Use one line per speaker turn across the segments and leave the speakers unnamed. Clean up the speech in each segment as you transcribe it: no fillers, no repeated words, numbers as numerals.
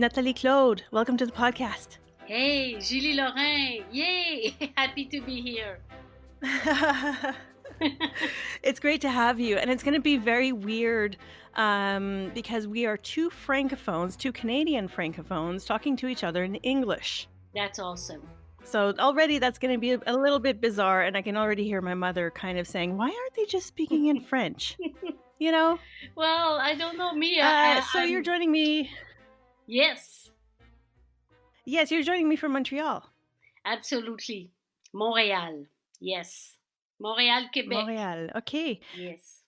Nathalie Claude, welcome to the podcast.
Hey, Julie Lorrain. Yay! Happy to be here.
It's great to have you, and it's going to be very weird because we are two francophones, two Canadian francophones, talking to each other in English.
That's awesome.
So already that's going to be a little bit bizarre, and I can already hear my mother kind of saying, "Why aren't they just speaking in French?" You know.
Well, I don't know me.
So you're
I'm
joining me.
yes,
Yes, you're joining me from Montreal,
absolutely. Montreal. Yes, Montreal, Quebec.
Montreal. Okay.
Yes.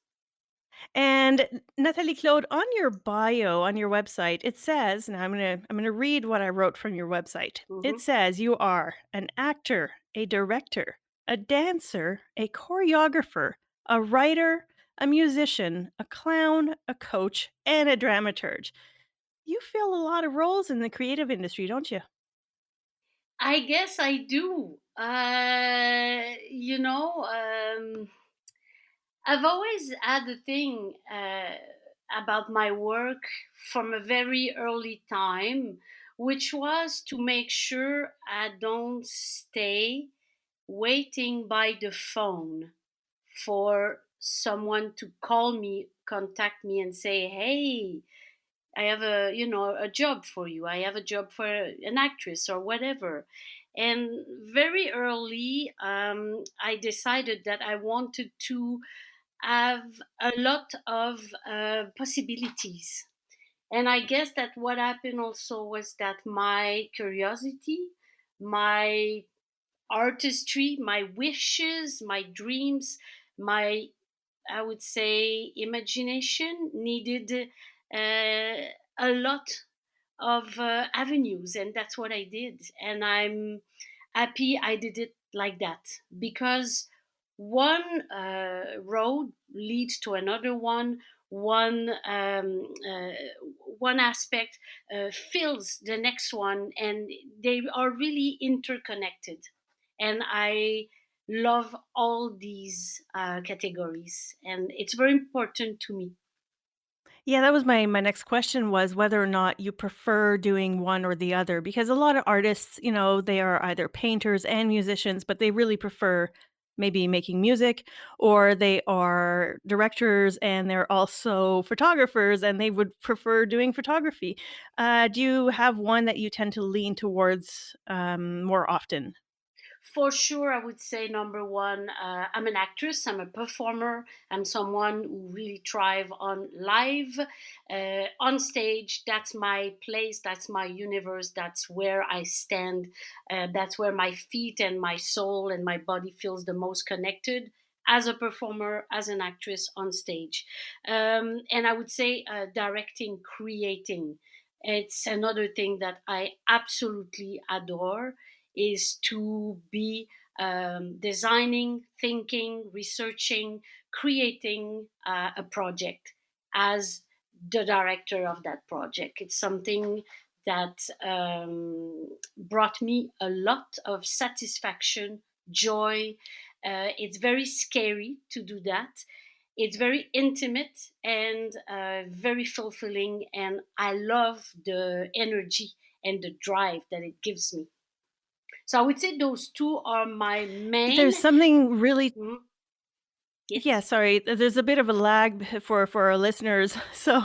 And Nathalie Claude, on your bio on your website, it says, now I'm gonna read what I wrote from your website. It
Mm-hmm.
says you are an actor, a director, a dancer, a choreographer, a writer, a musician, a clown, a coach, and a dramaturge. You fill a lot of roles in the creative industry, don't you?
I guess I do. I've always had a thing about my work from a very early time, which was to make sure I don't stay waiting by the phone for someone to call me, contact me, and say, "Hey, I have a job for you. I have a job for an actress or whatever." And very early, I decided that I wanted to have a lot of possibilities. And I guess that what happened also was that my curiosity, my artistry, my wishes, my dreams, my, I would say, imagination needed a lot of avenues. And that's what I did. And I'm happy I did it like that because one road leads to another one. One aspect fills the next one, and they are really interconnected. And I love all these categories, and it's very important to me.
Yeah, that was my next question was whether or not you prefer doing one or the other because a lot of artists, they are either painters and musicians, but they really prefer maybe making music, or they are directors and they're also photographers and they would prefer doing photography. Do you have one that you tend to lean towards more often?
For sure, I would say number one, I'm an actress, I'm a performer, I'm someone who really thrive on live, on stage. That's my place, that's my universe, that's where I stand, that's where my feet and my soul and my body feels the most connected as a performer, as an actress on stage. And I would say directing, creating. It's another thing that I absolutely adore is to be designing, thinking, researching, creating a project as the director of that project. It's something that brought me a lot of satisfaction, joy. It's very scary to do that. It's very intimate and very fulfilling, and I love the energy and the drive that it gives me. So I would say those two are my main.
There's something really
Mhm.
Yeah,
Yes,
sorry. There's a bit of a lag for our listeners, so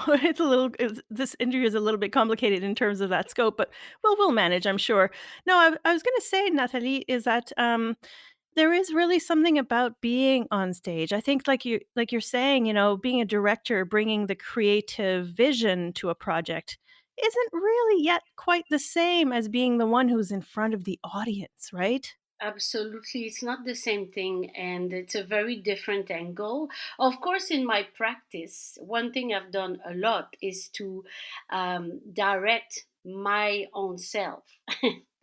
this interview is a little bit complicated in terms of that scope, but we'll manage, I'm sure. No, I was going to say, Nathalie, is that there is really something about being on stage. I think, like you're saying, being a director, bringing the creative vision to a project, isn't really yet quite the same as being the one who's in front of the audience, right?
absolutely. It's not the same thing, and it's a very different angle. Of course, in my practice, one thing I've done a lot is to direct my own self.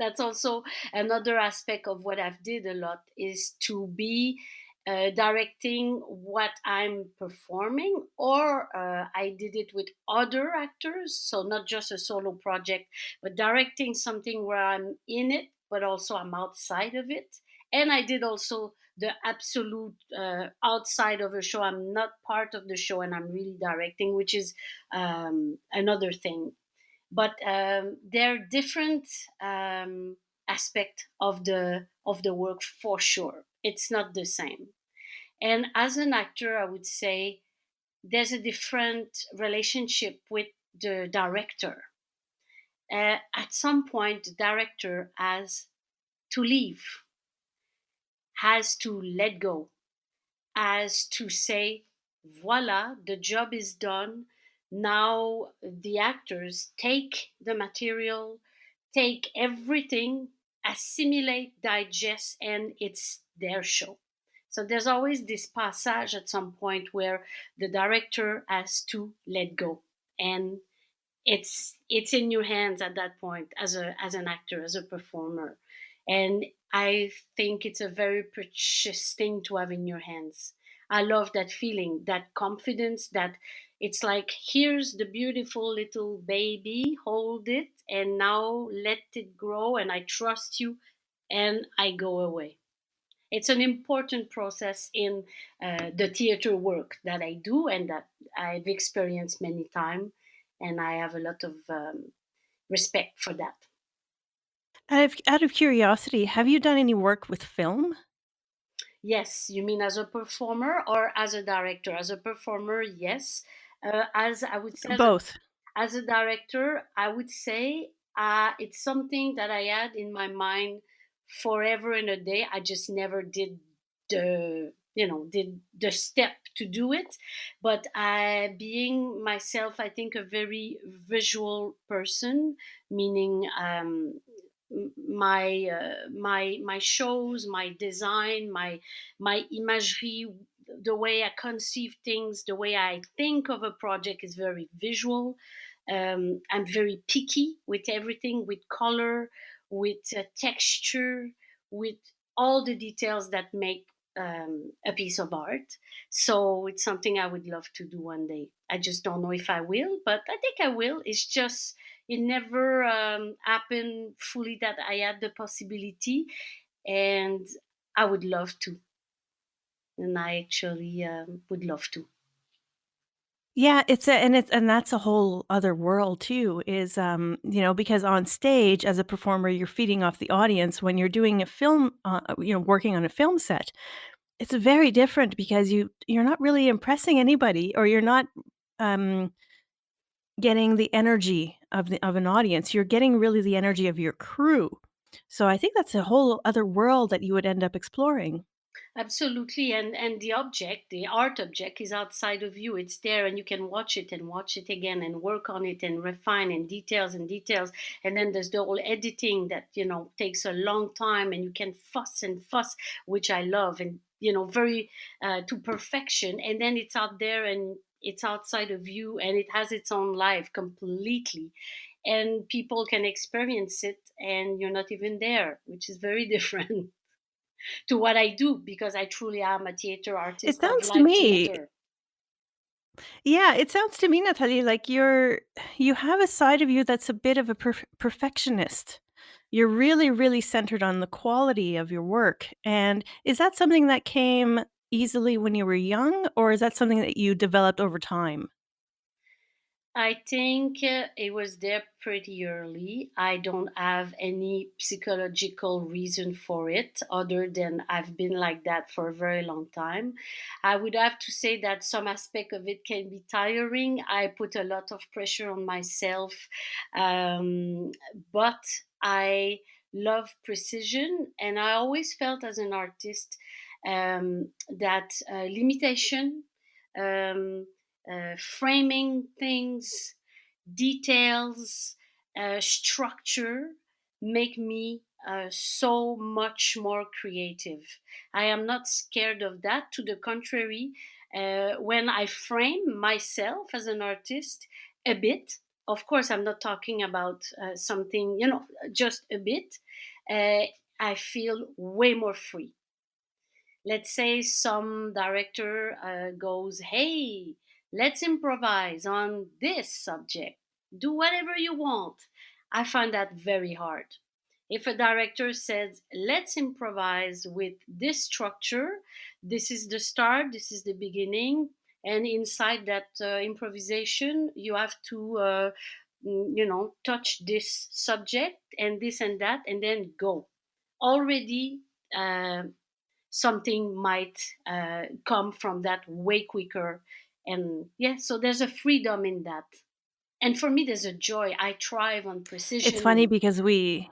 That's also another aspect of what I've did a lot is to be directing what I'm performing, or I did it with other actors, so not just a solo project, but directing something where I'm in it, but also I'm outside of it. And I did also the absolute outside of a show. I'm not part of the show, and I'm really directing, which is another thing. but they're different um, aspect of the work for sure. It's not the same. And as an actor, I would say there's a different relationship with the director. At some point, the director has to leave, has to let go, has to say, voila, the job is done. Now the actors take the material, take everything, assimilate, digest, and it's their show. So there's always this passage at some point where the director has to let go, and it's in your hands at that point as a as an actor, as a performer. And I think it's a very precious thing to have in your hands. I love that feeling, that confidence, that it's like, here's the beautiful little baby, hold it, and now let it grow, and I trust you, and I go away. It's an important process in the theater work that I do and that I've experienced many times, and I have a lot of respect for that.
Out of curiosity, have you done any work with film?
Yes, you mean as a performer or as a director? As a performer, yes. As I would say,
Both.
as a director, I would say it's something that I had in my mind forever and a day. I just never did did the step to do it. But I, being myself, I think a very visual person, meaning my shows, my design, my imagery, the way I conceive things, the way I think of a project is very visual. I'm very picky with everything, with color, with texture, with all the details that make a piece of art. So it's something I would love to do one day. I just don't know if I will, but I think I will. It's just it never happened fully that I had the possibility, and I would love to, and I actually would love to.
Yeah, and that's a whole other world too, is, because on stage as a performer, you're feeding off the audience. When you're doing a film, working on a film set, it's very different because you're not really impressing anybody, or you're not, um, getting the energy of an audience. You're getting really the energy of your crew. So I think that's a whole other world that you would end up exploring.
Absolutely, and the object, the art object, is outside of you. It's there, and you can watch it again, and work on it, and refine, and details. And then there's the whole editing that takes a long time, and you can fuss and fuss, which I love, and very to perfection. And then it's out there, and it's outside of you, and it has its own life completely. And people can experience it, and you're not even there, which is very different to what I do, because I truly am a theater
It
artist of
sounds to
live
me
theater.
Yeah, it sounds to me, Natalie, like you have a side of you that's a bit of a perfectionist. You're really, really centered on the quality of your work. And is that something that came easily when you were young, or is that something that you developed over time?
I think it was there pretty early. I don't have any psychological reason for it other than I've been like that for a very long time. I would have to say that some aspect of it can be tiring. I put a lot of pressure on myself, um, but I love precision, and I always felt as an artist that limitation. Um, Framing things, details, structure make me so much more creative. I am not scared of that. To the contrary, when I frame myself as an artist a bit, of course, I'm not talking about something, just a bit, uh, I feel way more free. Let's say some director goes, hey, let's improvise on this subject, do whatever you want. I find that very hard. If a director says, let's improvise with this structure, this is the start, this is the beginning, and inside that improvisation you have to touch this subject and this and that, and then go. Already, uh, something might come from that way quicker. And yeah, so there's a freedom in that. And for me, there's a joy. I thrive on
It's funny
precision.
because we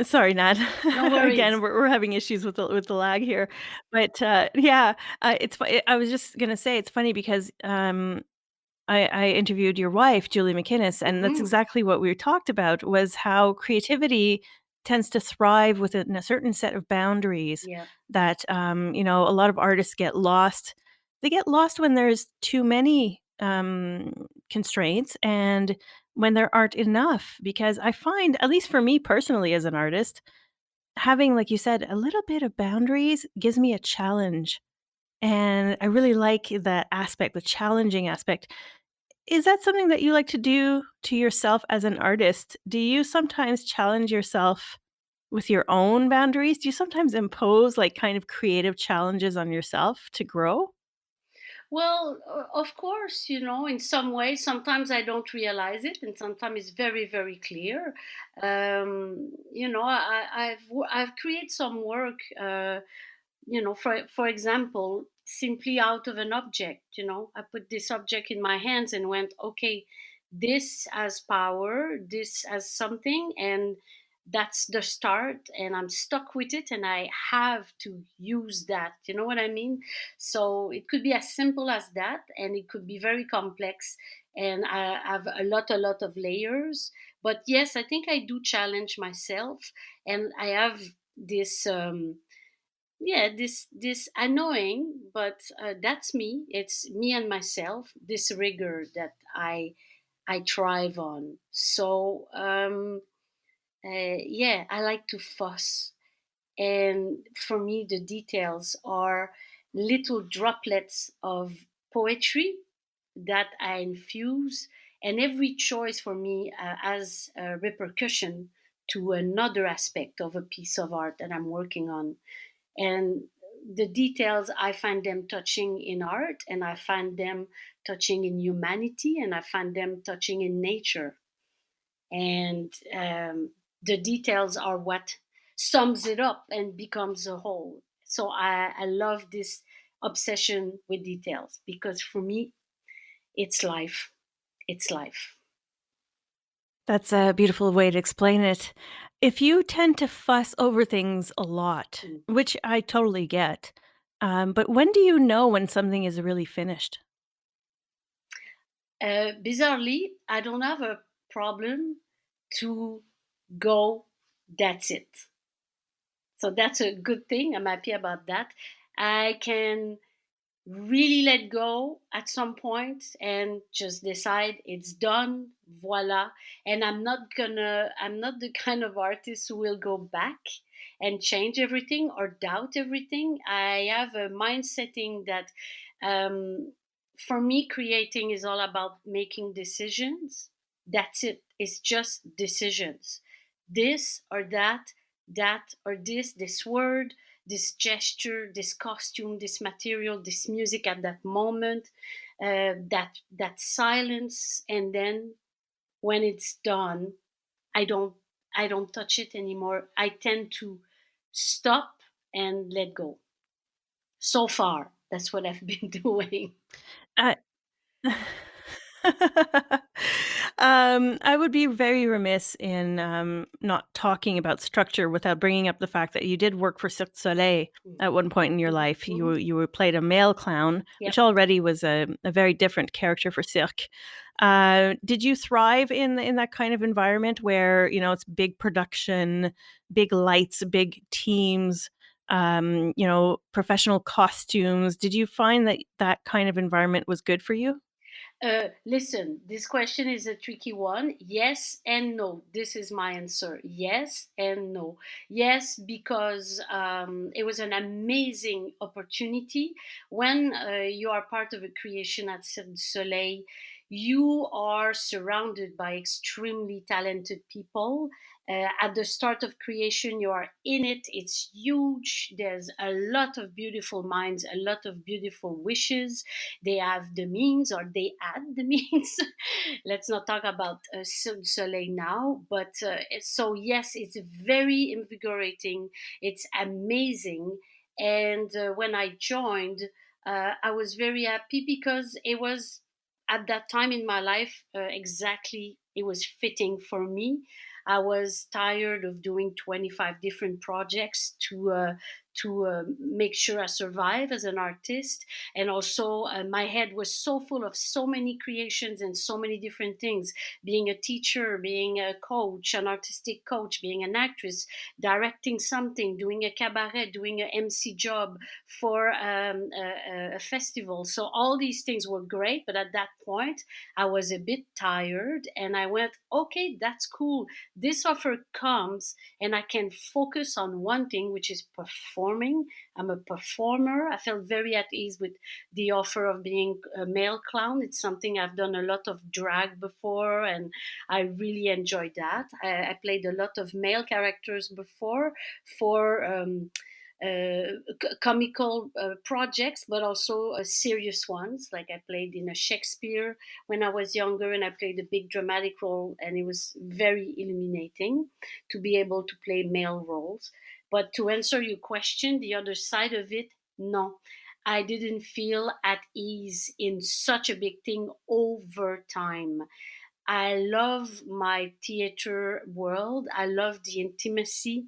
sorry, Nat.
No
Again,
worries.
we're having issues with the lag here, but, yeah, I was just gonna say it's funny because, I interviewed your wife, Julie McInnes, and that's
Hmm.
exactly what we talked about was how creativity tends to thrive within a certain set of boundaries
Yeah.
that, a lot of artists get lost. They get lost when there's too many, constraints and when there aren't enough, because I find, at least for me personally as an artist, having, like you said, a little bit of boundaries gives me a challenge, and I really like that aspect, the challenging aspect. Is that something that you like to do to yourself as an artist? Do you sometimes challenge yourself with your own boundaries? Do you sometimes impose, like, kind of creative challenges on yourself to grow?
Well, of course, in some ways, sometimes I don't realize it, and sometimes it's very, very clear. I've created some work. For example, simply out of an object. I put this object in my hands and went, okay, this has power, this has something, and that's the start, and I'm stuck with it, and I have to use that. You know what I mean? So it could be as simple as that, and it could be very complex, and I have a lot of layers. But yes, I think I do challenge myself, and I have this. Yeah, this annoying, but that's me. It's me and myself, this rigor that I thrive on. So yeah, I like to fuss, and for me the details are little droplets of poetry that I infuse, and every choice for me has a repercussion to another aspect of a piece of art that I'm working on. And the details, I find them touching in art, and I find them touching in humanity, and I find them touching in nature. And the details are what sums it up and becomes a whole. So I love this obsession with details, because for me it's life. It's life.
That's a beautiful way to explain it. If you tend to fuss over things a lot,
Mm.
which I totally get, but when do you know when something is really finished?
Bizarrely, I don't have a problem to go, that's it. So that's a good thing. I'm happy about that. I can really let go at some point and just decide it's done, voila. And I'm not the kind of artist who will go back and change everything or doubt everything. I have a mind setting that, um, for me, creating is all about making decisions. That's it. It's just decisions. This or that or this word, this gesture, this costume, this material, this music at that moment, that silence, and then when it's done, I don't I don't touch it anymore. I tend to stop and let go. So far, that's what I've been doing.
Uh I would be very remiss in, not talking about structure without bringing up the fact that you did work for Cirque du Soleil
Mm.
at one point in your
Mhm,
life.
mhm.
You were played a male clown, which
Yep.
already was a very different character for cirque. Did you thrive in that kind of environment where, it's big production, big lights, big teams, professional costumes? Did you find that that kind of environment was good for you?
Listen, this question is a tricky one. Yes and no. This is my answer. Yes and no. Yes, because it was an amazing opportunity. When you are part of a creation at Cirque du Soleil, you are surrounded by extremely talented people. At the start of creation, you are in it. It's huge. There's a lot of beautiful minds, a lot of beautiful wishes. They have the means, or they add the means. Let's not talk about Cirque du Soleil now. But so, yes, it's very invigorating. It's amazing. And when I joined, I was very happy because it was at that time in my life exactly it was fitting for me. I was tired of doing 25 different projects to make sure I survive as an artist, and also my head was so full of so many creations and so many different things. Being a teacher, being a coach, an artistic coach, being an actress, directing something, doing a cabaret, doing an MC job for a festival. So all these things were great, but at that point, I was a bit tired, and I went, okay, that's cool. This offer comes, and I can focus on one thing, which is performing. I'm a performer. I felt very at ease with the offer of being a male clown. It's something I've done a lot of drag before, and I really enjoyed that. I played a lot of male characters before for comical projects, but also serious ones. Like I played in a Shakespeare when I was younger, and I played a big dramatic role, and it was very illuminating to be able to play male roles. But to answer your question, the other side of it, no. I didn't feel at ease in such a big thing over time. I love my theater world. I love the intimacy.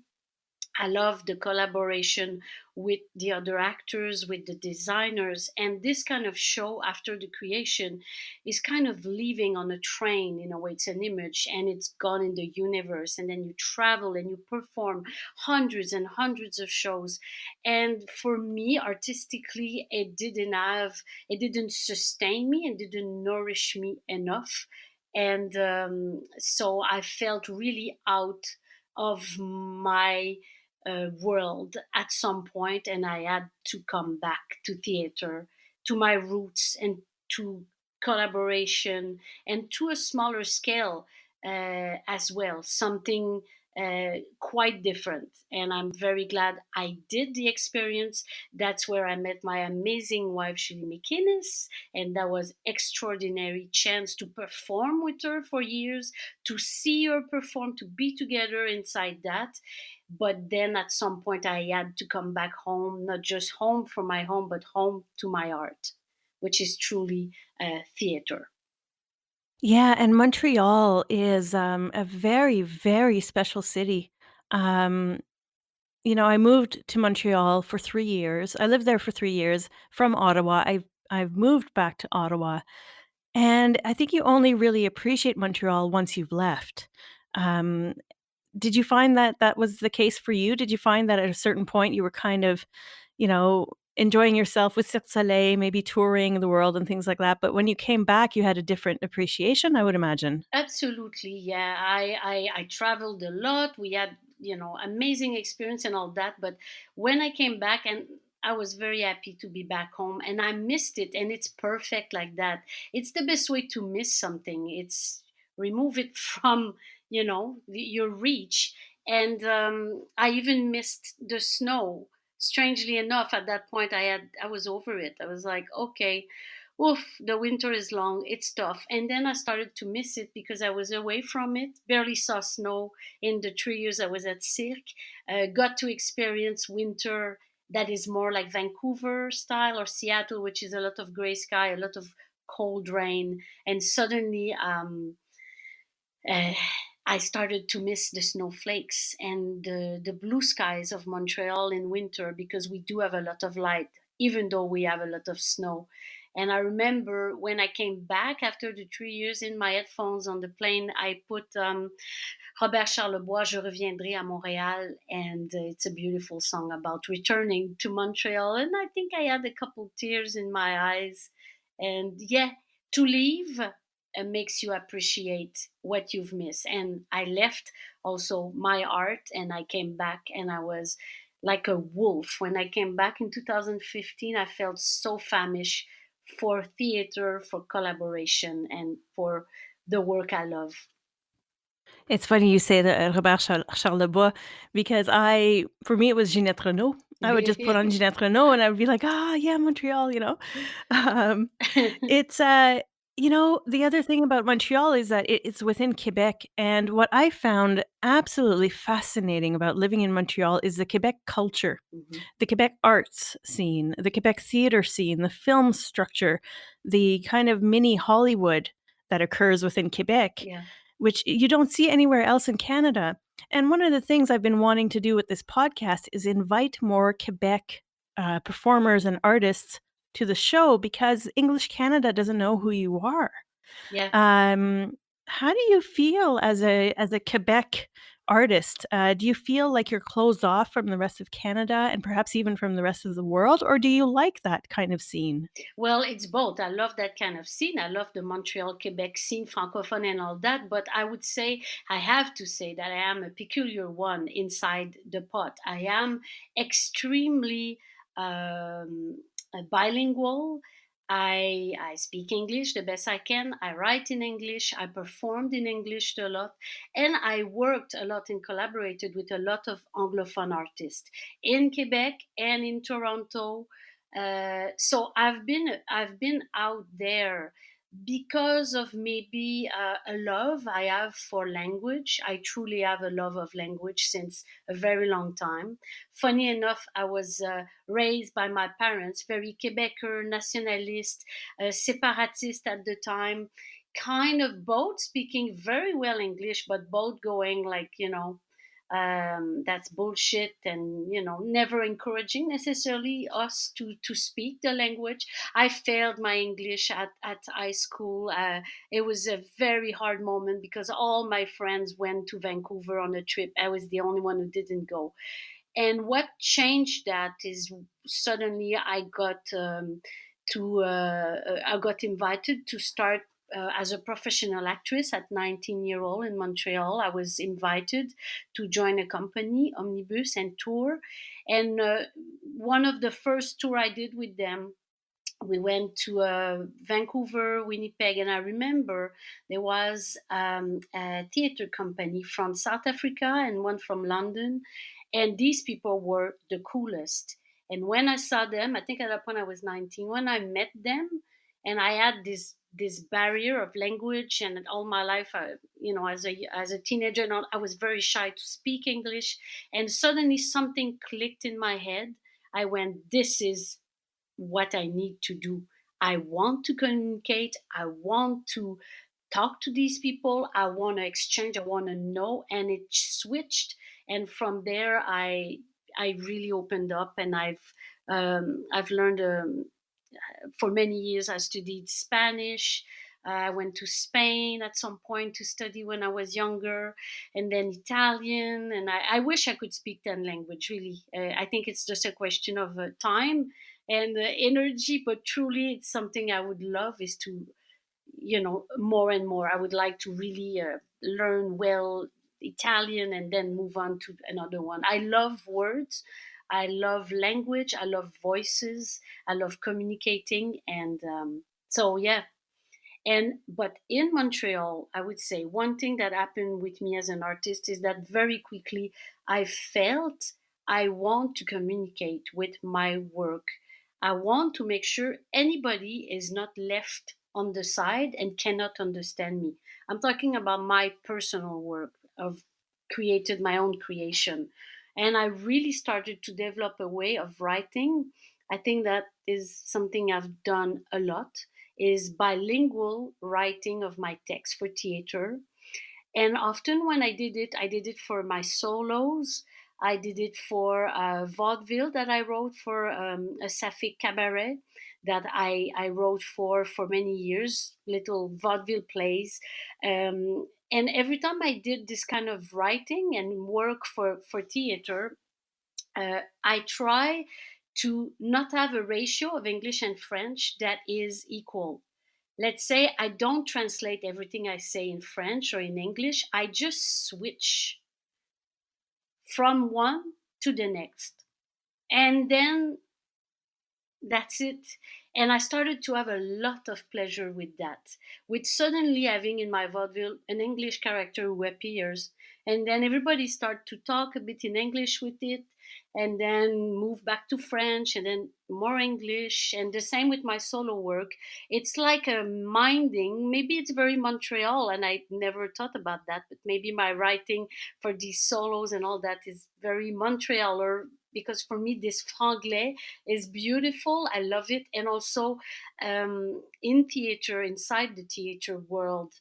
I love the collaboration with the other actors, with the designers. And this kind of show after the creation is kind of leaving on a train in a way. It's an image and it's gone in the universe. And then you travel and you perform hundreds and hundreds of shows. And for me, artistically, it didn't sustain me and didn't nourish me enough. And so I felt really out of my world at some point, and I had to come back to theater, to my roots, and to collaboration, and to a smaller scale as well, something quite different. And I'm very glad I did the experience. That's where I met my amazing wife, Julie McInnes, and that was extraordinary chance to perform with her for years, to see her perform, to be together inside that. But then at some point I had to come back home, not just home from my home, but home to my art, which is truly theater.
Yeah, and Montreal is, a very, very special city. Um, I moved to Montreal for 3 years. I lived there for 3 years from Ottawa. I've moved back to Ottawa, and I think you only really appreciate Montreal once you've left. Um, did you find that that was the case for you? Did you find that at a certain point you were kind of, enjoying yourself with Cirque du Soleil, maybe touring the world and things like that, but when you came back, you had a different appreciation, I would imagine?
Absolutely, yeah. I traveled a lot. We had, amazing experience and all that. But when I came back, and I was very happy to be back home, and I missed it. And it's perfect like that. It's the best way to miss something. It's remove it from, your reach. And I even missed the snow. Strangely enough, at that point, I was over it. I was like, okay, oof, the winter is long, it's tough. And then I started to miss it because I was away from it, barely saw snow in the 3 years I was at Cirque, got to experience winter that is more like Vancouver style or Seattle, which is a lot of gray sky, a lot of cold rain. And suddenly, uh, I started to miss the snowflakes and the blue skies of Montreal in winter because we do have a lot of light, even though we have a lot of snow. And I remember when I came back after the 3 years in my headphones on the plane, I put Robert Charlebois, Je reviendrai à Montréal. And it's a beautiful song about returning to Montreal. And I think I had a couple tears in my eyes. And yeah, to leave makes you appreciate what you've missed. And I left also my art and I came back and I was like a wolf. When I came back in 2015, I felt so famished for theater, for collaboration, and for the work I love.
It's funny you say that, Robert Charles Lebois, because for me, it was Ginette Renault. I would just put on Ginette Renault, and I would be like, "Ah, yeah, Montreal," you know? Um, it's, the other thing about Montreal is that it's within Quebec, and what I found absolutely fascinating about living in Montreal is the Quebec culture,
Mhm.
the Quebec arts scene, the Quebec theater scene, the film structure, the kind of mini Hollywood that occurs within Quebec,
Yeah.
which you don't see anywhere else in Canada. And one of the things I've been wanting to do with this podcast is invite more Quebec performers and artists to the show because English Canada doesn't know who you are.
Yeah.
Um, how do you feel as a Quebec artist? Do you feel like you're closed off from the rest of Canada and perhaps even from the rest of the world, or do you like that kind of scene?
Well, it's both. I love that kind of scene. I love the Montreal, Quebec scene, francophone, and all that. But I would say, I have to say that I am a peculiar one inside the pot. I am extremely bilingual. I speak English the best I can. I write in English. I performed in English a lot. And I worked a lot and collaborated with a lot of Anglophone artists in Quebec and in Toronto. So I've been out there because of maybe a love I have for language. I truly have a love of language since a very long time. Funny enough, I was raised by my parents, very Quebecer, nationalist, separatist at the time, kind of both speaking very well English, but both going like, that's bullshit, and never encouraging necessarily us to speak the language. I failed my English at high school. It was a very hard moment because all my friends went to Vancouver on a trip. I was the only one who didn't go. And what changed that is suddenly I got invited to start as a professional actress at 19-year-old in Montreal. I was invited to join a company, Omnibus, and tour. And one of the first tour I did with them, we went to Vancouver, Winnipeg, and I remember there was a theater company from South Africa and one from London, and these people were the coolest. And when I saw them, I think at that point I was 19. When I met them, and I had this barrier of language, and all my life, as a teenager, and all, I was very shy to speak English, and suddenly something clicked in my head. I went, "This is what I need to do. I want to communicate. I want to talk to these people. I want to exchange. I want to know." And it switched. And from there, I really opened up, and I've learned for many years. I studied Spanish. I went to Spain at some point to study when I was younger, and then Italian. And I wish I could speak 10 language, really. I think it's just a question of time and energy, but truly it's something I would love is to, more and more. I would like to really learn well Italian and then move on to another one. I love words. I love language. I love voices. I love communicating. And so, yeah, but in Montreal, I would say one thing that happened with me as an artist is that very quickly I felt I want to communicate with my work. I want to make sure anybody is not left on the side and cannot understand me. I'm talking about my personal work of created my own creation. And I really started to develop a way of writing. I think that is something I've done a lot, is bilingual writing of my text for theater. And often when I did it for my solos. I did it for vaudeville that I wrote for a sapphic cabaret that I wrote for many years, little vaudeville plays. And every time I did this kind of writing and work for theater, I try to not have a ratio of English and French that is equal. Let's say I don't translate everything I say in French or in English, I just switch from one to the next. And then That's it. And I started to have a lot of pleasure with that, with suddenly having in my vaudeville an English character who appears, and then everybody start to talk a bit in English with it, and then move back to French, and then more English, and the same with my solo work. It's like a minding. Maybe it's very Montreal, and I never thought about that, but maybe my writing for these solos and all that is very Montrealer, because for me this franglais is beautiful. I love it. And also in theater, inside the theater world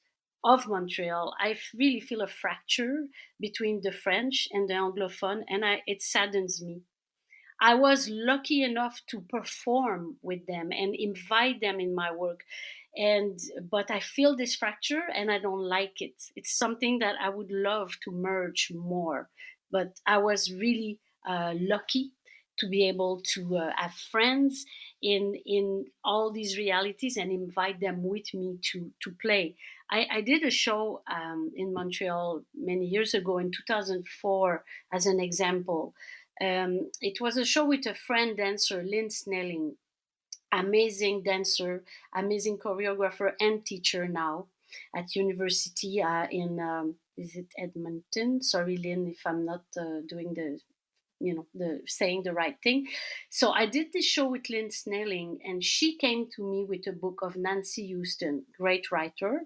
of Montreal, really feel a fracture between the French and the Anglophone, and it saddens me. I was lucky enough to perform with them and invite them in my work. And but I feel this fracture and I don't like it. It's something that I would love to merge more. But I was really lucky to be able to have friends in all these realities and invite them with me to play. I did a show in Montreal many years ago in 2004 as an example. It was a show with a friend dancer, Lynn Snelling, amazing dancer, amazing choreographer and teacher now at university in is it Edmonton? Sorry, Lynn, if I'm not doing the saying the right thing. So I did this show with Lynn Snelling, and she came to me with a book of Nancy Houston, great writer,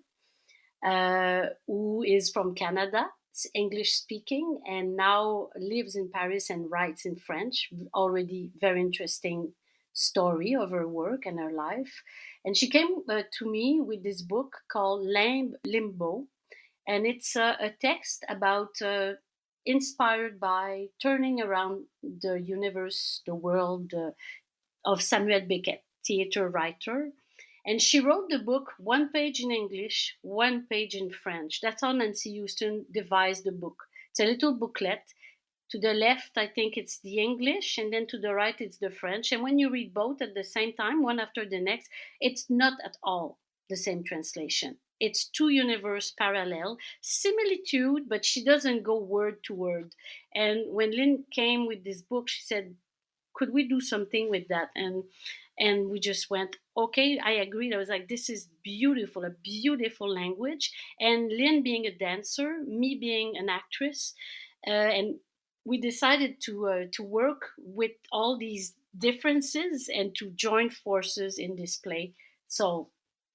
who is from Canada, English speaking, and now lives in Paris and writes in French. Already very interesting story of her work and her life. And she came to me with this book called Limbo, and it's a text about inspired by turning around the universe, the world, of Samuel Beckett, theater writer. And she wrote the book one page in English, one page in French. That's how Nancy Houston devised the book. It's a little booklet. To the left, I think it's the English, and then to the right, it's the French. And when you read both at the same time, one after the next, it's not at all the same translation. It's two universe parallel, similitude, but she doesn't go word to word. And when Lynn came with this book, she said, could we do something with that? And we just went, okay, I agreed. I was like, this is beautiful, a beautiful language. And Lynn being a dancer, me being an actress, and we decided to work with all these differences and to join forces in this play. So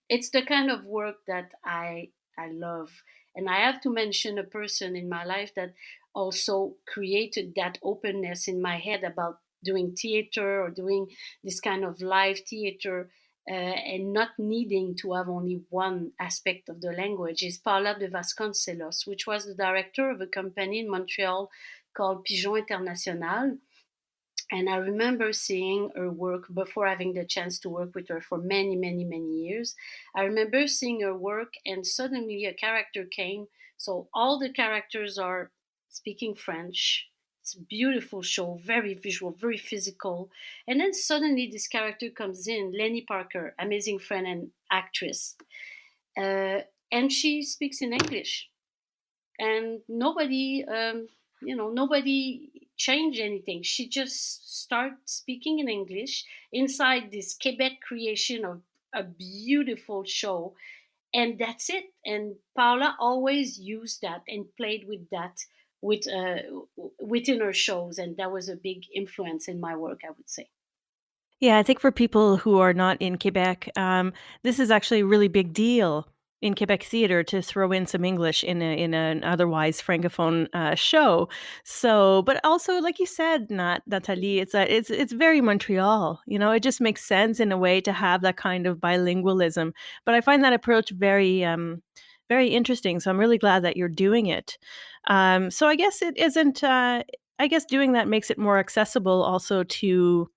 it's the kind of work that I love. And I have to mention a person in my life that also created that openness in my head about doing theater or doing this kind of live theater, and not needing to have only one aspect of the language, is Paula de Vasconcelos, which was the director of a company in Montreal called Pigeon International. And I remember seeing her work before having the chance to work with her for many, many, many years. I remember seeing her work, and suddenly a character came. So all the characters are speaking French. It's a beautiful show, very visual, very physical. And then suddenly this character comes in, Lenny Parker, amazing friend and actress. Uh, and she speaks in English, and nobody changed anything. She just started speaking in English inside this Quebec creation of a beautiful show, and that's it. And Paula always used that and played with that with within her shows, and that was a big influence in my work, I would say.
Yeah, I think for people who are not in Quebec, this is actually a really big deal in Quebec theater to throw in some English in an otherwise francophone show. So, but also, like you said, Nathalie, it's very Montreal. You know, it just makes sense in a way to have that kind of bilingualism. But I find that approach very interesting. So I'm really glad that you're doing it. So I guess it isn't. I guess doing that makes it more accessible also to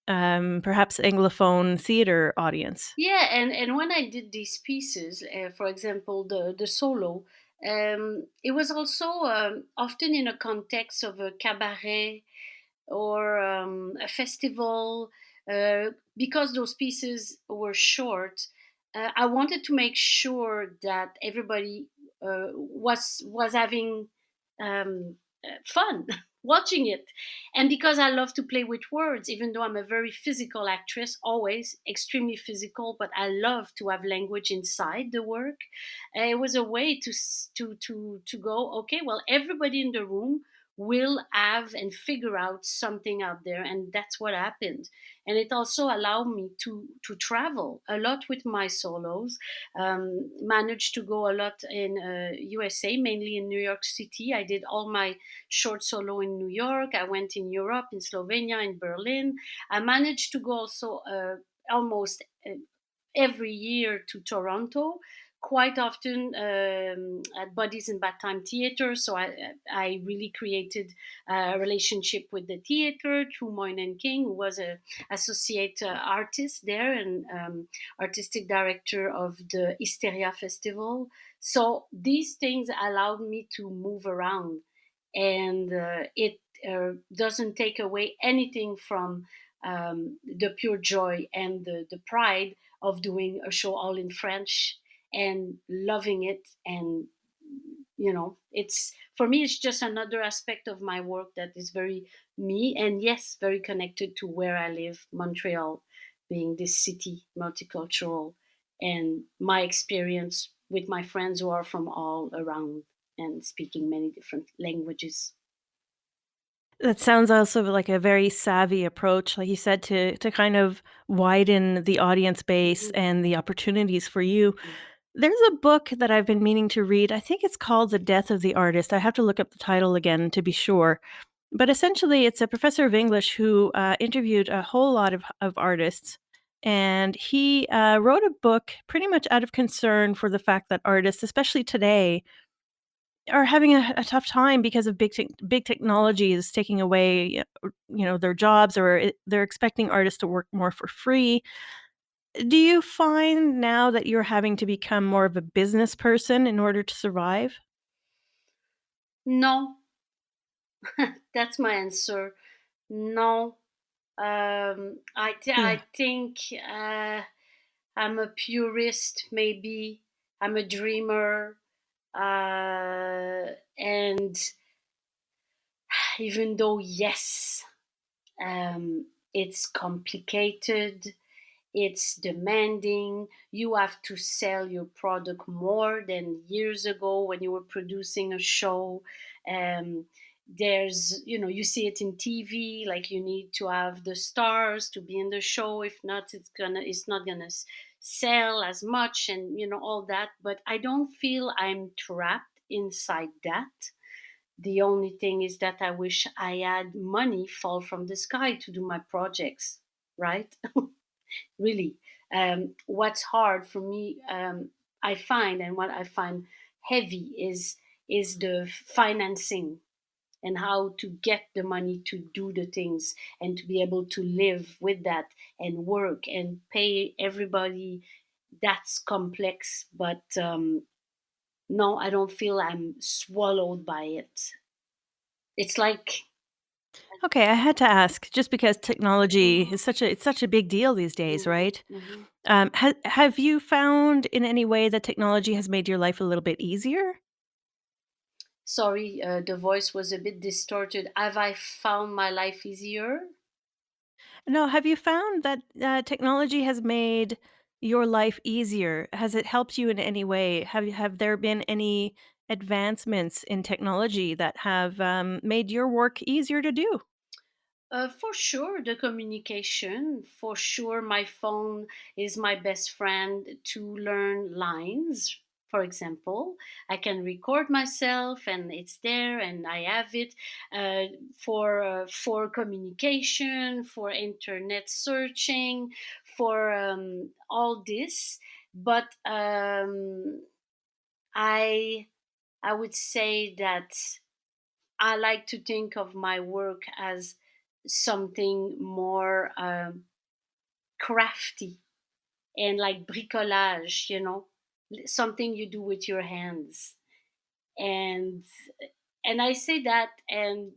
perhaps Anglophone theater audience.
Yeah, and when I did these pieces, for example, the solo, it was also often in a context of a cabaret or a festival, because those pieces were short. I wanted to make sure that everybody was having fun. watching it. And because I love to play with words, even though I'm a very physical actress, always extremely physical, but I love to have language inside the work. It was a way to go, okay, well, everybody in the room will have and figure out something out there, and that's what happened. And it also allowed me to travel a lot with my solos. Managed to go a lot in USA, mainly in New York City. I did all my short solo in New York. I went in Europe, in Slovenia, in Berlin. I managed to go also almost every year to Toronto, quite often at Buddies in Bad Time Theatre. So I really created a relationship with the theatre through Moynihan King, who was a associate artist there and artistic director of the Hysteria Festival. So these things allowed me to move around, and it doesn't take away anything from the pure joy and the pride of doing a show all in French and loving it. And it's, for me, it's just another aspect of my work that is very me, and yes, very connected to where I live, Montreal, being this city, multicultural, and my experience with my friends who are from all around and speaking many different languages.
That sounds also like a very savvy approach, like you said, to kind of widen the audience base
Mhm,
and the opportunities for you.
mhm.
There's a book that I've been meaning to read. I think it's called The Death of the Artist. I have to look up the title again to be sure. But essentially, it's a professor of English who interviewed a whole lot of artists. And he wrote a book pretty much out of concern for the fact that artists, especially today, are having a tough time because of big technology is taking away, their jobs, or they're expecting artists to work more for free. Do you find now that you're having to become more of a business person in order to survive?
No, that's my answer. No,
Yeah.
I think I'm a purist. Maybe I'm a dreamer, and even though yes, it's complicated, it's demanding. You have to sell your product more than years ago when you were producing a show. Um, you see it in TV, like you need to have the stars to be in the show. If not, it's not gonna sell as much, and all that. But I don't feel I'm trapped inside that. The only thing is that I wish I had money fall from the sky to do my projects, right? Really. What's hard for me, I find, and what I find heavy is the financing and how to get the money to do the things and to be able to live with that and work and pay everybody. That's complex, but no, I don't feel I'm swallowed by it. It's like,
Okay, I had to ask just because technology is
Mhm,
it's such a big deal these days,
mhm,
right?
mhm.
Have you found in any way that technology has made your life a little bit easier?
Sorry, the voice was a bit distorted. Have I found my life easier?
No, have you found that technology has made your life easier? Has it helped you in any way? Have there been any advancements in technology that have made your work easier to do?
For sure, the communication. For sure, my phone is my best friend to learn lines. For example, I can record myself, and it's there, and I have it for communication, for internet searching, for all this. But I I would say that I like to think of my work as something more crafty and like bricolage, something you do with your hands. And I say that, and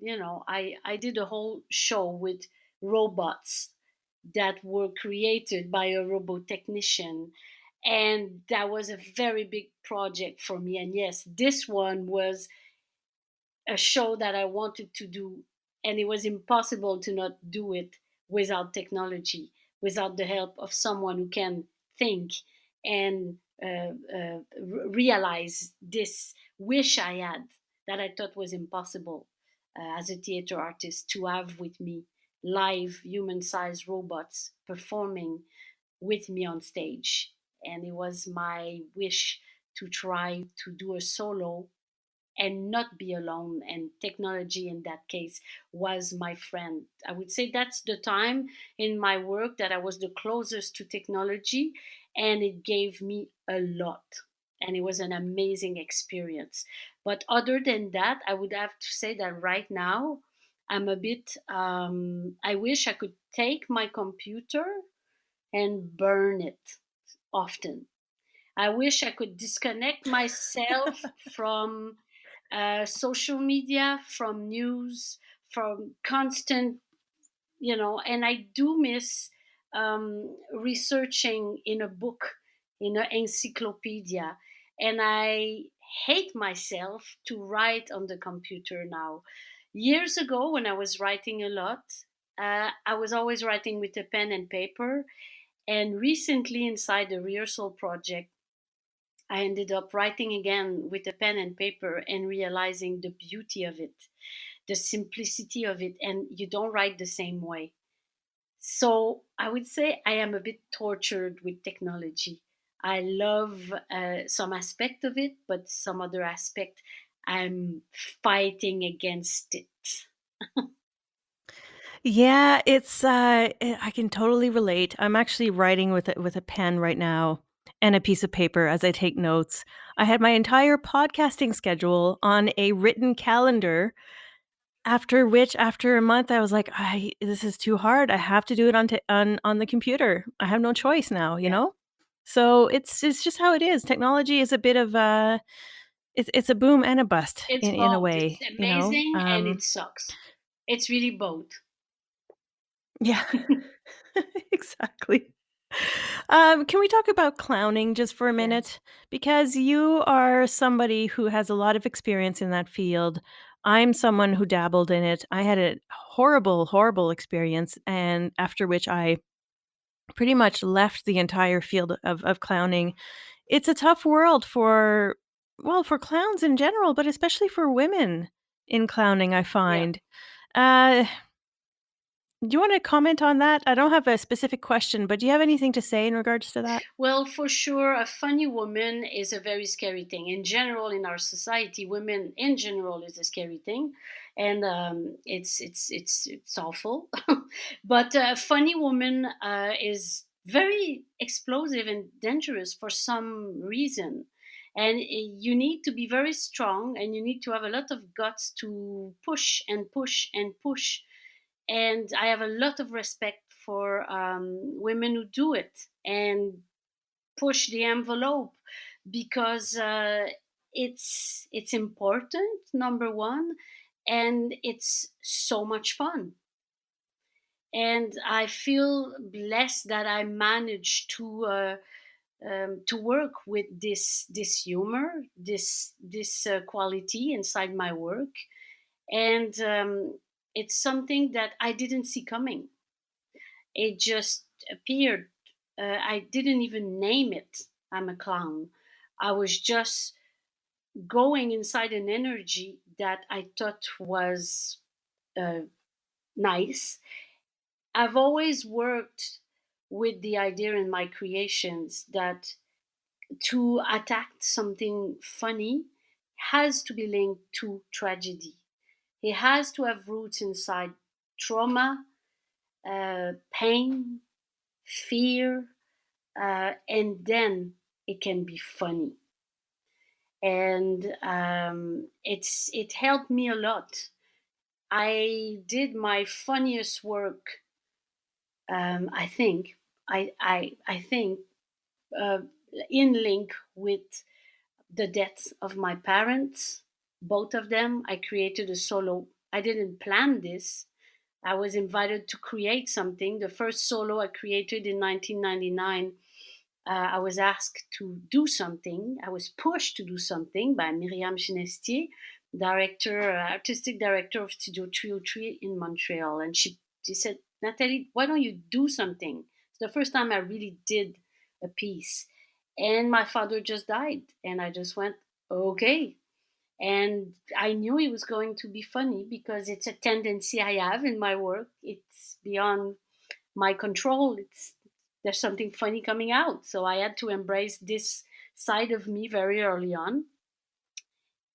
I did a whole show with robots that were created by a robot technician, and that was a very big project for me. And yes, this one was a show that I wanted to do and it was impossible to not do it without technology, without the help of someone who can think and realize this wish I had that I thought was impossible as a theater artist to have with me live human sized robots performing with me on stage. And it was my wish to try to do a solo and not be alone. And technology in that case was my friend. I would say that's the time in my work that I was the closest to technology, and it gave me a lot. And it was an amazing experience. But other than that, I would have to say that right now, I'm a bit, I wish I could take my computer and burn it often. I wish I could disconnect myself from social media, from news, from constant, and I do miss researching in a book, in an encyclopedia. And I hate myself to write on the computer now. Years ago, when I was writing a lot, I was always writing with a pen and paper. And recently, inside the rehearsal project, I ended up writing again with a pen and paper and realizing the beauty of it, the simplicity of it, and you don't write the same way. So I would say I am a bit tortured with technology. I love some aspect of it, but some other aspect I'm fighting against it.
Yeah, I can totally relate. I'm actually writing with a pen right now and a piece of paper as I take notes. I had my entire podcasting schedule on a written calendar, after which, after a month, I was like, "I This is too hard. I have to do it on the computer. I have no choice now," you
Yeah,
know? So it's just how it is. Technology is a bit of a it's a boom and a bust
it's
in a
both. It's
way, you know?
amazing and it sucks. It's really both.
Yeah, exactly. Can we talk about clowning just for a
Yeah.
minute? Because you are somebody who has a lot of experience in that field. I'm someone who dabbled in it. I had a horrible, horrible experience, and after which I pretty much left the entire field of clowning. It's a tough world for, well, for clowns in general, but especially for women in clowning, I
Yeah.
find. Do you wanna comment on that? I don't have a specific question, but do you have anything to say in regards to that?
Well, for sure, a funny woman is a very scary thing. In general, in our society, women in general is a scary thing, and it's awful. But a funny woman is very explosive and dangerous for some reason, and you need to be very strong, and you need to have a lot of guts to push and push and push. And I have a lot of respect for women who do it and push the envelope because it's important, number one, and it's so much fun. And I feel blessed that I managed to work with this humor, this quality inside my work, and it's something that I didn't see coming. It just appeared. I didn't even name it. I'm a clown. I was just going inside an energy that I thought was uh, nice. I've always worked with the idea in my creations that to attack something funny has to be linked to tragedy. It has to have roots inside trauma, pain, fear, and then it can be funny. And it helped me a lot. I did my funniest work. I think uh, in link with the death of my parents, both of them. I created a solo. I didn't plan this. I was invited to create something. The first solo I created in 1999 I was asked to do something. I was pushed to do something by Myriam Ginestier, artistic director of Studio 303 in Montreal. And she said, Nathalie, why don't you do something? It's the first time I really did a piece. And my father just died. And I just went, okay. And I knew it was going to be funny because it's a tendency I have in my work. It's beyond my control. It's There's something funny coming out, so I had to embrace this side of me very early on,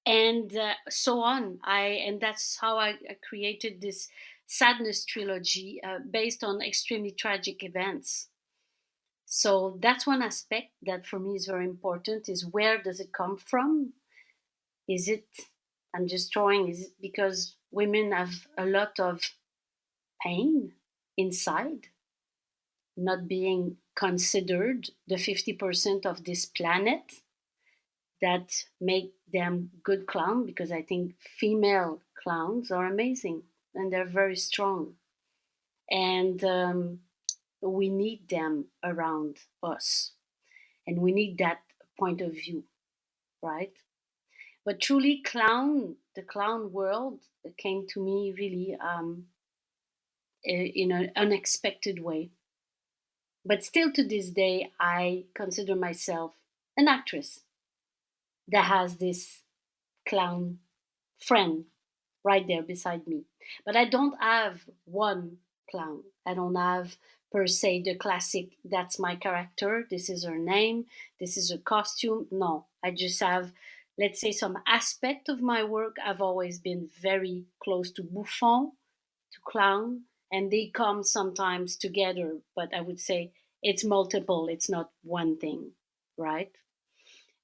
and so on. And that's how I created this sadness trilogy based on extremely tragic events. So that's one aspect that for me is very important: is where does it come from? Is it, I'm just drawing, is it because women have a lot of pain inside, not being considered the 50% of this planet that make them good clown? Because I think female clowns are amazing and they're very strong, and we need them around us, and we need that point of view, right? But truly, the clown world came to me really in an unexpected way. But still to this day, I consider myself an actress that has this clown friend right there beside me. But I don't have one clown. I don't have per se the classic, that's my character, this is her name, this is her costume. No, I just have, let's say, some aspect of my work. I've always been very close to Buffon, to clown, and they come sometimes together, but I would say it's multiple, it's not one thing, right?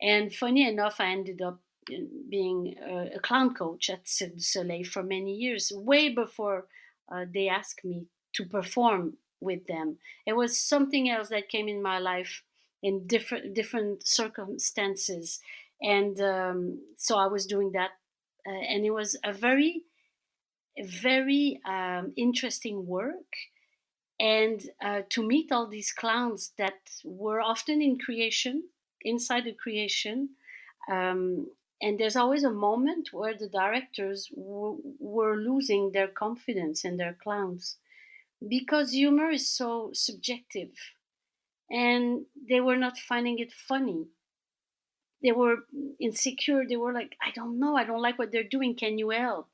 And funny enough, I ended up being a clown coach at Cirque du Soleil for many years, way before they asked me to perform with them. It was something else that came in my life in different circumstances, and so I was doing that, and it was a very interesting work, and to meet all these clowns that were often in creation, inside the creation. um, and there's always a moment where the directors were losing their confidence in their clowns, because humor is so subjective, and they were not finding it funny. They were insecure. They were like, I don't know, I don't like what they're doing, can you help?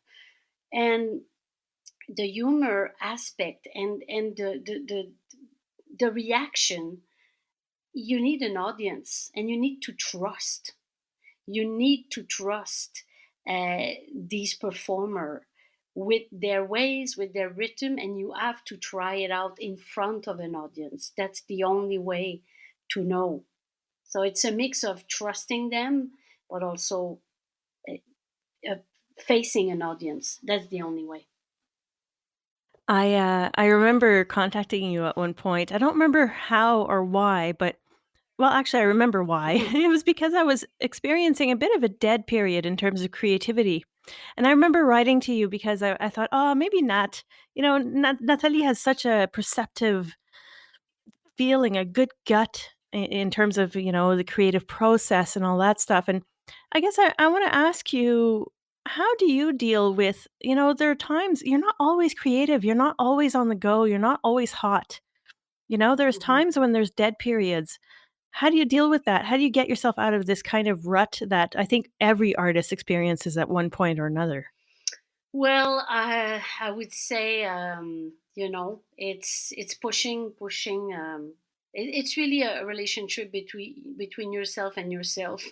And the humor aspect and the reaction, you need an audience, and you need to trust. You need to trust these performer with their ways, with their rhythm, and you have to try it out in front of an audience. That's the only way to know. So it's a mix of trusting them, but also uh, uh, facing an audience. That's the only way.
I remember contacting you at one point. I don't remember how or why, but well, actually, I remember why. It was because I was experiencing a bit of a dead period in terms of creativity. And I remember writing to you because I thought, oh, maybe not. Nathalie has such a perceptive feeling, a good gut in terms of, the creative process and all that stuff. And I guess I want to ask you, how do you deal with, there are times you're not always creative, you're not always on the go, you're not always hot. There's
Mhm.
times when there's dead periods. How do you deal with that? How do you get yourself out of this kind of rut that I think every artist experiences at one point or another?
Well, I would say, it's pushing. It's really a relationship between yourself and yourself.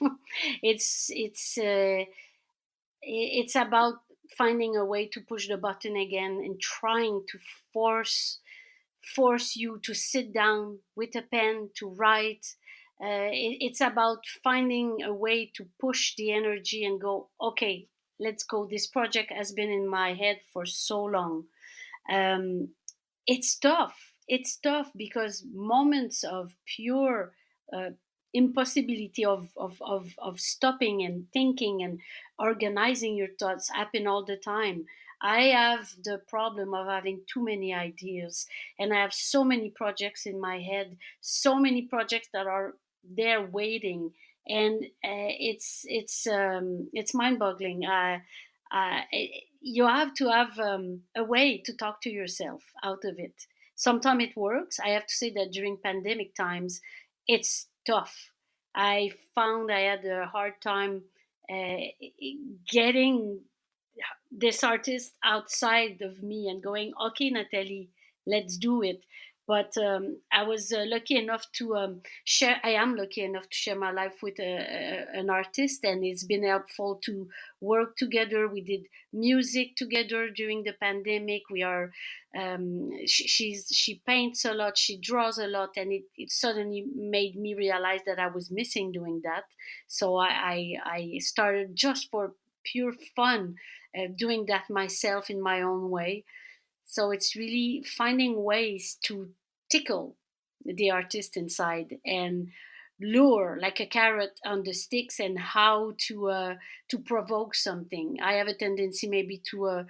it's it's uh, it's about finding a way to push the button again and trying to force you to sit down with a pen to write. It's about finding a way to push the energy and go, okay, let's go. This project has been in my head for so long. Um, it's tough. It's tough because moments of pure uh, impossibility of stopping and thinking and organizing your thoughts happen all the time. I have the problem of having too many ideas, and I have so many projects in my head, so many projects that are there waiting, and it's mind-boggling. You have to have a way to talk to yourself out of it. Sometimes it works. I have to say that during pandemic times, it's tough. I found I had a hard time uh, getting this artist outside of me and going, okay, Natalie, let's do it. But I was lucky enough to share. I am lucky enough to share my life with an artist, and it's been helpful to work together. We did music together during the pandemic. We are. She paints a lot. She draws a lot, and it suddenly made me realize that I was missing doing that. So I started just for pure fun doing that myself in my own way. So it's really finding ways to tickle the artist inside and lure like a carrot on the sticks, and how to provoke something. I have a tendency maybe to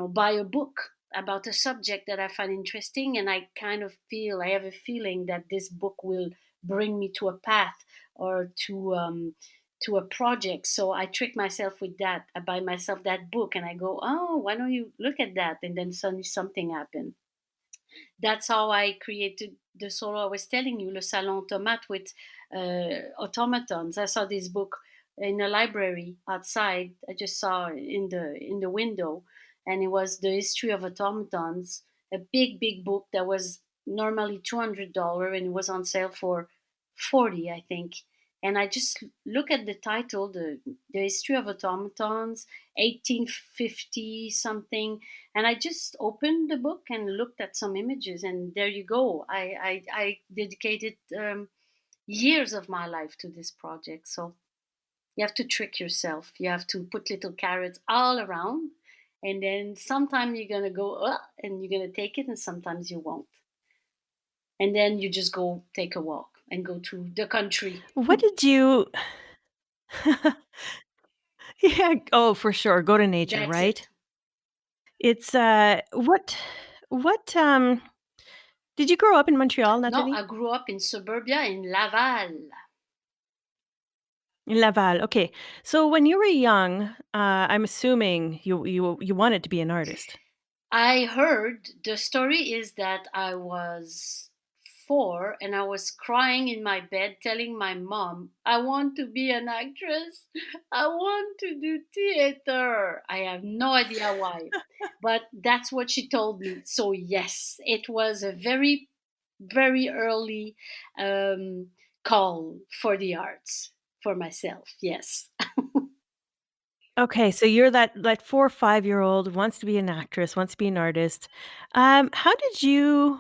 buy a book about a subject that I find interesting, and I have a feeling that this book will bring me to a path or to a project. So I trick myself with that. I buy myself that book and I go, oh, why don't you look at that? And then suddenly something happened. That's how I created the solo I was telling you, Le Salon Automate, with automatons. I saw this book in a library outside. I just saw in the window, and it was the history of automatons. A big, big book that was normally $200, and it was on sale for 40, I think. And I just look at the title, the history of automatons, 1850 something, and I just opened the book and looked at some images, and there you go. I dedicated years of my life to this project. So you have to trick yourself. You have to put little carrots all around, and then sometimes you're gonna go and you're gonna take it, and sometimes you won't. And then you just go take a walk and go to the country.
What did you Yeah, oh, for sure, go to nature,
That's
right?
it.
It's, what did you grow up in Montreal,
No,
Nathalie?
I grew up in suburbia in Laval.
In Laval, okay. So when you were young, I'm assuming you wanted to be an artist.
I heard the story is that I was 4 and I was crying in my bed telling my mom, I want to be an actress. I want to do theater. I have no idea why, but that's what she told me. So, yes, it was a very, very early um, call for the arts for myself. Yes.
Okay, so you're that 4 or 5-year-old, wants to be an actress, wants to be an artist. How did you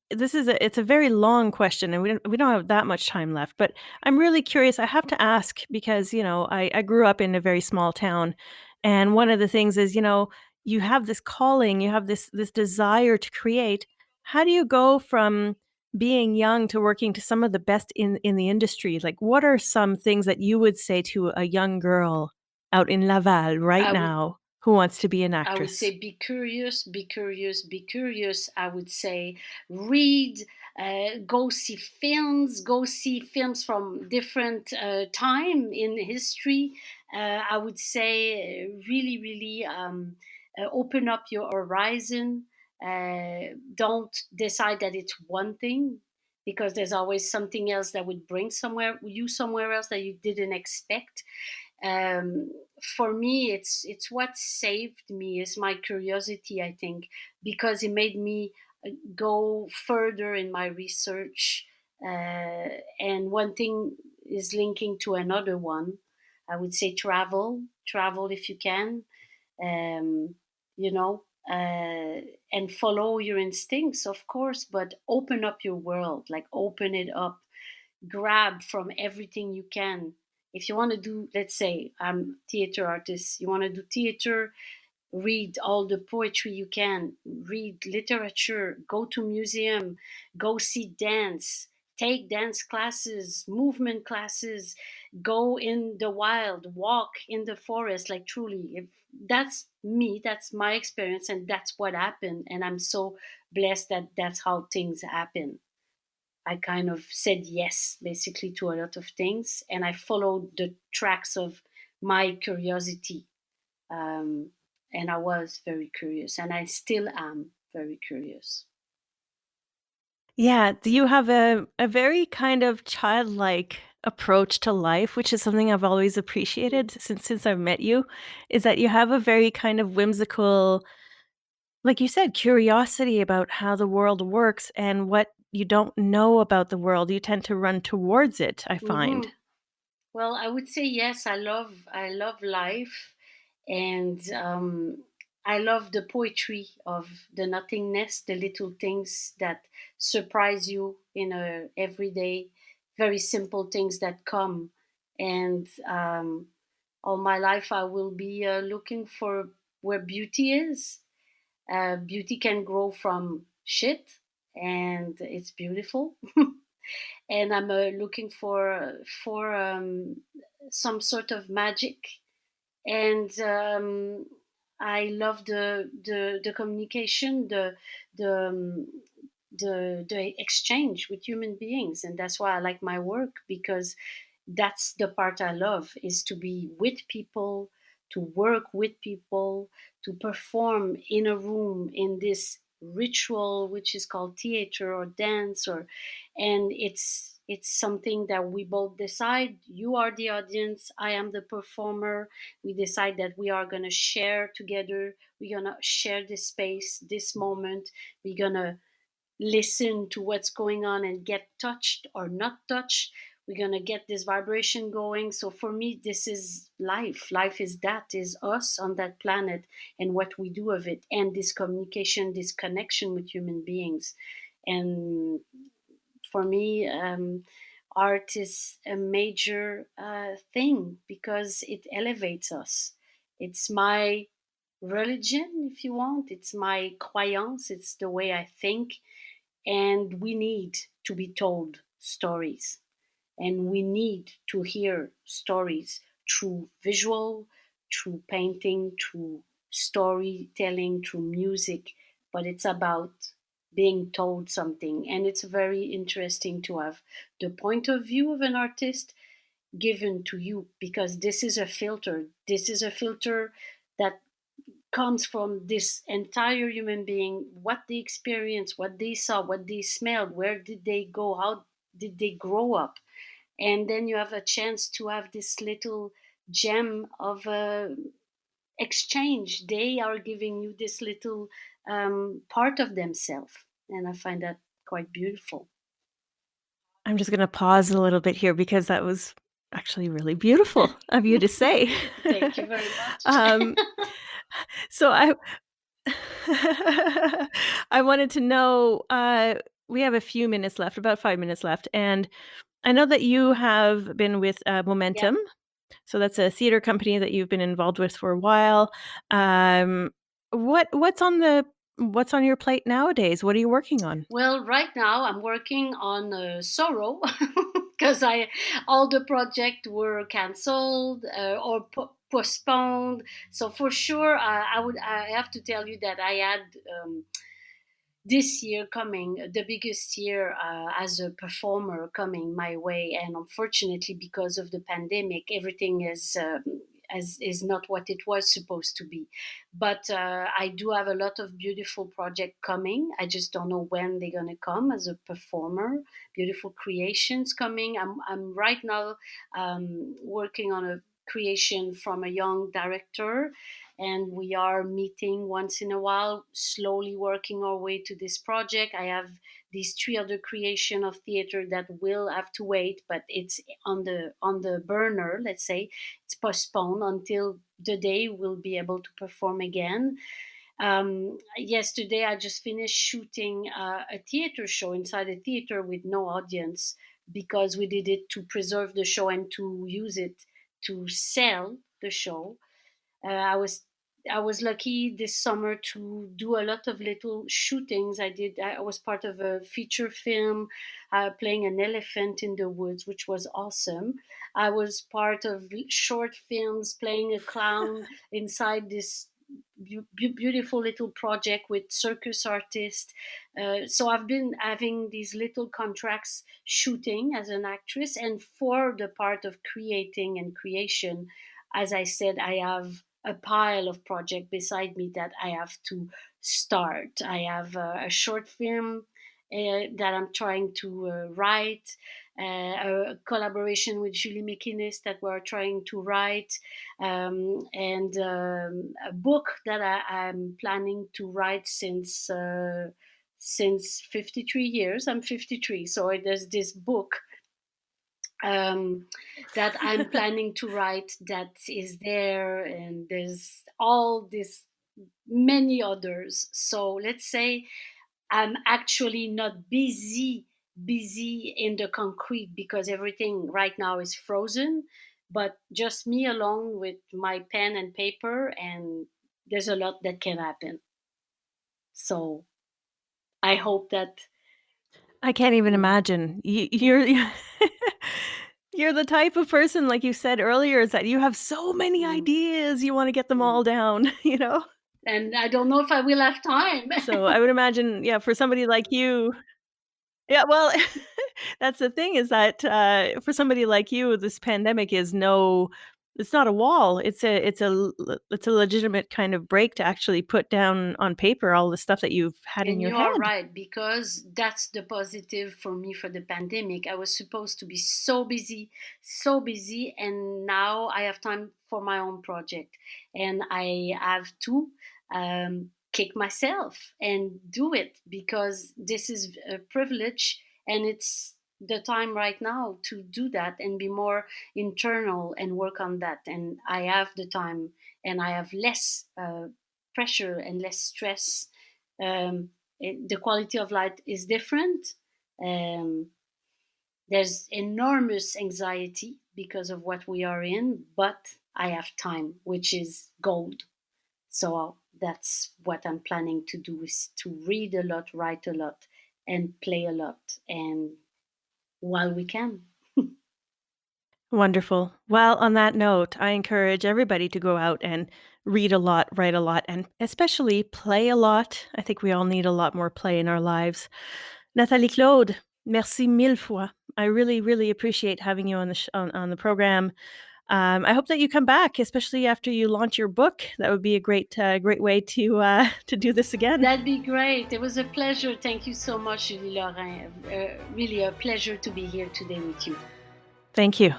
This is it's a very long question, and we don't have that much time left, but I'm really curious. I have to ask because, I grew up in a very small town, and one of the things is, you have this calling, you have this desire to create. How do you go from being young to working to some of the best in the industry? Like, what are some things that you would say to a young girl out in Laval right
I would
now who wants to be an
I would
actress?
say be curious, be curious, be curious. I would say read, go see films from different time in history. I would say really, really open up your horizon. Don't decide that it's one thing, because there's always something else that would bring somewhere else that you didn't expect. um, for me, it's what saved me is my curiosity, I think, because it made me go further in my research. And one thing is linking to another one. I would say travel if you can. um, you know and follow your instincts, of course, but open up your world, like open it up, grab from everything you can. If you want to do, let's say I'm theater artist, you want to do theater, read all the poetry you can, read literature, go to museum, go see dance, take dance classes, movement classes, go in the wild, walk in the forest. Like truly, if that's me, that's my experience, and that's what happened. And I'm so blessed that that's how things happen. I kind of said yes, basically, to a lot of things, and I followed the tracks of my curiosity. Um, and I was very curious, and I still am very curious.
Yeah, do you have a very kind of childlike approach to life, which is something I've always appreciated since I've met you, is that you have a very kind of whimsical, like you said, curiosity about how the world works, and what you don't know about the world, you tend to run towards it, I find.
Hmm. Well, I would say yes. I love life, and I love the poetry of the nothingness, the little things that surprise you in a everyday, very simple things that come. And all my life, I will be looking for where beauty is. Beauty can grow from shit, and it's beautiful. And I'm looking for some sort of magic. And I love the communication, the exchange with human beings, and that's why I like my work, because that's the part I love, is to be with people, to work with people, to perform in a room in this ritual which is called theater or dance, or and it's something that we both decide. You are the audience, I am the performer. We decide that we are going to share together, we're going to share this space, this moment. We're going to listen to what's going on and get touched or not touched. We're going to get this vibration going. So for me, this is life. Life is that, is us on that planet, and what we do of it, and this communication, this connection with human beings. And for me, art is a major thing, because it elevates us. It's my religion, if you want. It's my croyance. It's the way I think. And we need to be told stories, and we need to hear stories through visual, through painting, through storytelling, through music. But it's about being told something, and it's very interesting to have the point of view of an artist given to you, because this is a filter. This is a filter that comes from this entire human being, what they experienced, what they saw, what they smelled, where did they go, how did they grow up. And then you have a chance to have this little gem of exchange. They are giving you this little part of themselves, and I find that quite beautiful.
I'm just gonna pause a little bit here because that was actually really beautiful of you to say.
Thank you very much.
Um, so I I wanted to know, we have a few minutes left, about 5 minutes left, and I know that you have been with,
Yeah.
Momentum, so that's a theater company that you've been involved with for a while. Um, what's on your plate nowadays? What are you working on?
Well, right now I'm working on sorrow, because I all the projects were cancelled or postponed. So for sure, I have to tell you that I had this year coming, the biggest year as a performer coming my way. And unfortunately, because of the pandemic, everything is not what it was supposed to be. But I do have a lot of beautiful projects coming. I just don't know when they're going to come as a performer. Beautiful creations coming. I'm right now working on a creation from a young director, and we are meeting once in a while, slowly working our way to this project. I have these three other creation of theater that will have to wait, but it's on the burner, let's say. It's postponed until the day we'll be able to perform again. Yesterday I just finished shooting a theater show inside a theater with no audience, because we did it to preserve the show and to use it to sell the show. I was I was lucky this summer to do a lot of little shootings. I was part of a feature film playing an elephant in the woods, which was awesome. I was part of short films playing a clown inside this beautiful little project with circus artists. So I've been having these little contracts shooting as an actress, and for the part of creating and creation, as I said, I have a pile of project beside me that I have to start. I have a short film that I'm trying to write, a collaboration with Julie McInnes that we're trying to write, and a book that I'm planning to write since 53 years. I'm 53, so there's this book um, that I'm planning to write that is there, and there's all this many others. So let's say I'm actually not busy in the concrete because everything right now is frozen, but just me alone with my pen and paper, and there's a lot that can happen. So I hope that.
I can't even
Mm,
imagine. You're the type of person, like you said earlier, is that you have so many
mm,
ideas, you wanna get them
mm.
all down, you know?
And I don't know if I will have time.
So, I would imagine, yeah, for somebody like you. Yeah, well, that's the thing is that, for somebody like you, this pandemic is no, it's not a wall. It's a legitimate kind of break to actually put down on paper all the stuff that you've had in
And
your
you are
head.
right, because that's the positive for me for the pandemic. I was supposed to be so busy, and now I have time for my own project. And I have to kick myself and do it because this is a privilege, and it's the time right now to do that and be more internal and work on that. And I have the time, and I have less pressure and less stress. The quality of life is different. Um, there's enormous anxiety because of what we are in, but I have time, which is gold. So that's what I'm planning to do, is to read a lot, write a lot, and play a lot, and while we can.
Wonderful. Well, on that note, I encourage everybody to go out and read a lot, write a lot, and especially play a lot. I think we all need a lot more play in our lives. Nathalie Claude, merci mille fois. I really, really appreciate having you on on the program. I hope that you come back, especially after you launch your book. That would be a great way to to do this again.
That'd be great. It was a pleasure. Thank you so much, Julie Laurin. Really a pleasure to be here today with you.
Thank you.